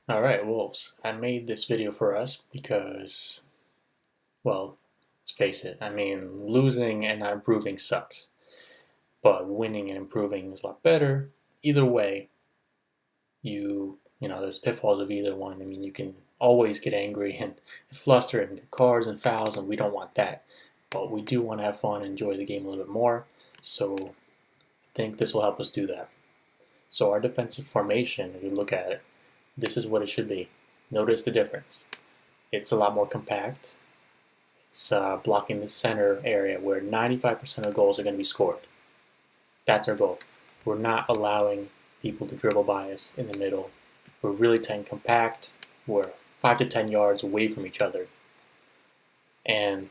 Alright, Wolves. I made this video for us because, well, let's face it, losing and not improving sucks. But winning and improving is a lot better. Either way, there's pitfalls of either one. You can always get angry and fluster and get cards and fouls, and we don't want that. But we do want to have fun and enjoy the game a little bit more. So I think this will help us do that. So our defensive formation, if you look at it, this is what it should be. Notice the difference. It's a lot more compact. It's blocking the center area where 95% of goals are going to be scored. That's our goal. We're not allowing people to dribble by us in the middle. We're really tight and compact. We're 5 to 10 yards away from each other. And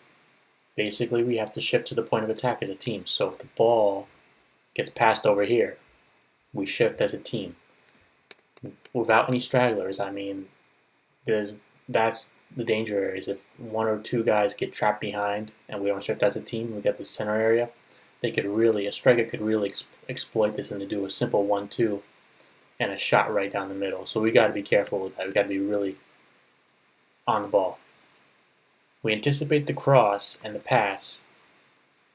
basically we have to shift to the point of attack as a team. So if the ball gets passed over here, we shift as a team. Without any stragglers, that's the danger areas. If one or two guys get trapped behind and we don't shift as a team, we get the center area, a striker could really exploit this and to do a simple 1-2 and a shot right down the middle. So we got to be careful with that. We got to be really on the ball. We anticipate the cross and the pass,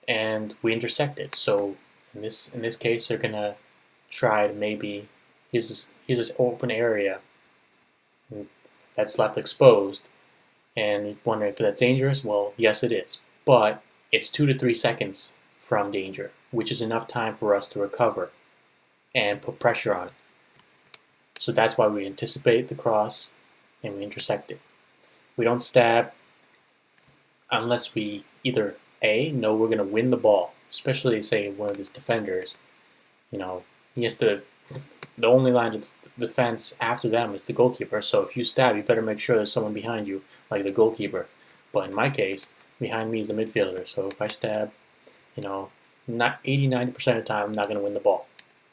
and we intersect it. So in this case, they're gonna try to maybe here's this open area that's left exposed, and you're wondering if that's dangerous. Well, yes, it is, but it's 2 to 3 seconds from danger, which is enough time for us to recover and put pressure on it. So that's why we anticipate the cross and we intersect it. We don't stab unless we either A, know we're going to win the ball, especially say one of these defenders, he has to, the only line of defense after them is the goalkeeper. So if you stab, you better make sure there's someone behind you, like the goalkeeper. But in my case, behind me is the midfielder. So if I stab, not 80-90% of the time, I'm not going to win the ball.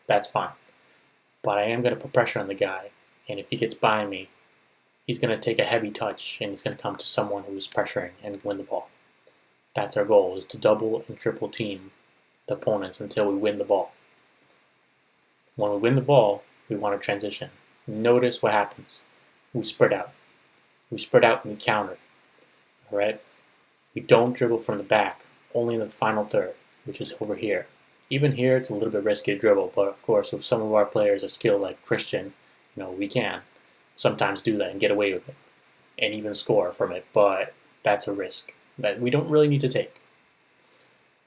That's fine. But I am going to put pressure on the guy. And if he gets by me, he's going to take a heavy touch and he's going to come to someone who's pressuring and win the ball. That's our goal, is to double and triple team the opponents until we win the ball. When we win the ball, we want to transition. Notice what happens. We spread out. We spread out and we counter. All right? We don't dribble from the back, only in the final third, which is over here. Even here, it's a little bit risky to dribble, but of course, if some of our players are skilled like Christian, we can sometimes do that and get away with it and even score from it, but that's a risk that we don't really need to take.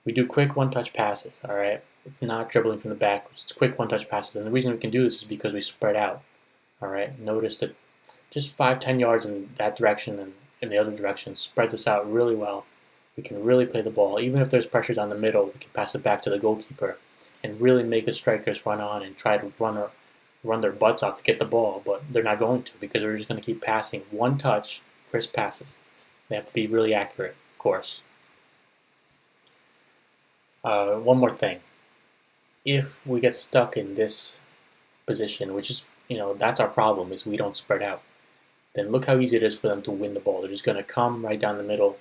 We do quick one-touch passes, all right? It's not dribbling from the back, it's quick one-touch passes, and the reason we can do this is because we spread out, all right? Notice that just 5-10 yards in that direction and in the other direction spreads us out really well. We can really play the ball. Even if there's pressure down the middle, we can pass it back to the goalkeeper and really make the strikers run on and try to run their butts off to get the ball, but they're not going to because they're just going to keep passing. One touch, crisp passes. They have to be really accurate, of course. One more thing. If we get stuck in this position, which is, that's our problem, is we don't spread out, then look how easy it is for them to win the ball. They're just going to come right down the middle.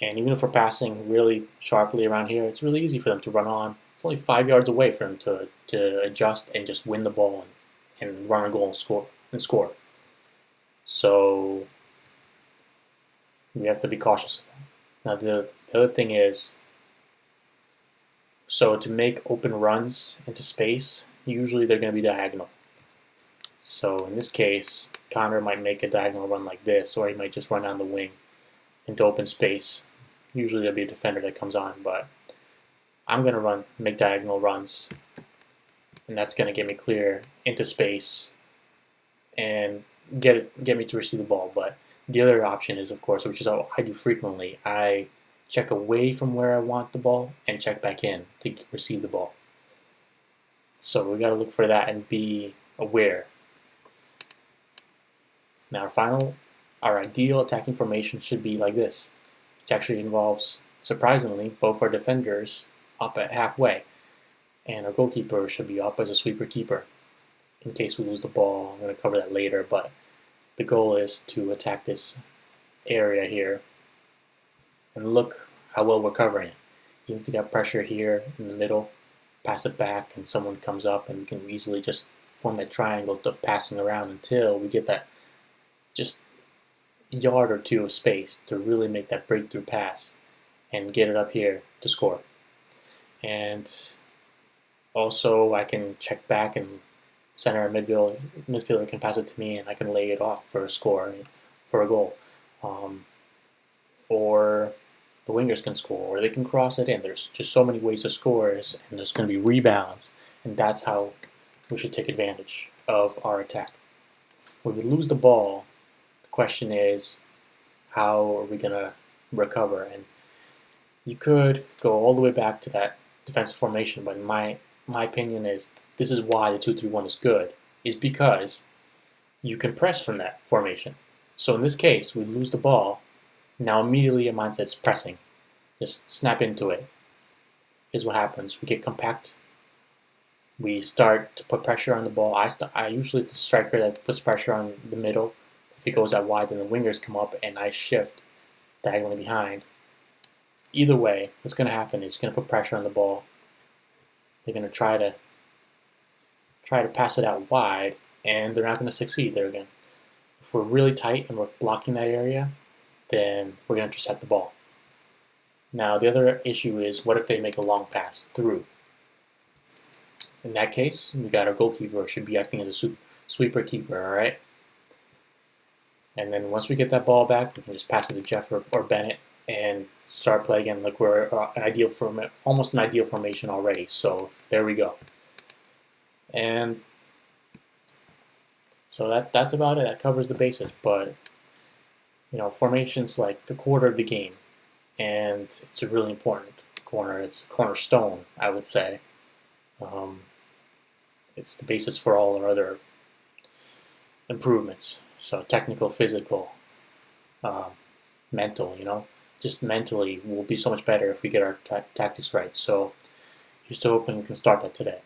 And even if we're passing really sharply around here, it's really easy for them to run on. It's only 5 yards away for them to adjust and just win the ball and run a goal and score. So we have to be cautious. Now the other thing is, so to make open runs into space, usually they're going to be diagonal. So in this case, Connor might make a diagonal run like this, or he might just run down the wing into open space. Usually there'll be a defender that comes on, but I'm going to make diagonal runs, and that's going to get me clear into space and get me to receive the ball. But the other option is, of course, which is what I do frequently, I check away from where I want the ball and check back in to receive the ball. So we got to look for that and be aware. Now our ideal attacking formation should be like this, which actually involves, surprisingly, both our defenders up at halfway, and our goalkeeper should be up as a sweeper keeper in case we lose the ball. I'm going to cover that later, but the goal is to attack this area here and look how well we're covering it. Even if we got pressure here in the middle, pass it back and someone comes up and we can easily just form that triangle of passing around until we get that just yard or two of space to really make that breakthrough pass and get it up here to score. And also I can check back and center midfielder can pass it to me and I can lay it off for a score, for a goal. Or the wingers can score, or they can cross it in. There's just so many ways to score, and there's going to be rebounds, and that's how we should take advantage of our attack. When we lose the ball, the question is, how are we going to recover? And you could go all the way back to that defensive formation, but my opinion is this is why the 2-3-1 is good, is because you can press from that formation. So in this case, we lose the ball. Now immediately your mindset's pressing. Just snap into it. Here's what happens. We get compact. We start to put pressure on the ball. I usually it's the striker that puts pressure on the middle. If it goes out wide, then the wingers come up and I shift diagonally behind. Either way, what's going to happen is it's going to put pressure on the ball. They're going to try to pass it out wide, and they're not going to succeed there again. If we're really tight and we're blocking that area, then we're going to intercept the ball. Now, the other issue is, what if they make a long pass through? In that case, we got our goalkeeper, or should be acting as a sweeper keeper, all right? And then once we get that ball back, we can just pass it to Jeff or Bennett and start play again. Like we're almost an ideal formation already. So there we go. And so that's about it. That covers the basis. But formation's like the quarter of the game, and it's a really important corner. It's a cornerstone, I would say. It's the basis for all our other improvements. So technical, physical, mental. Just mentally, we'll be so much better if we get our tactics right. So, just hoping we can start that today.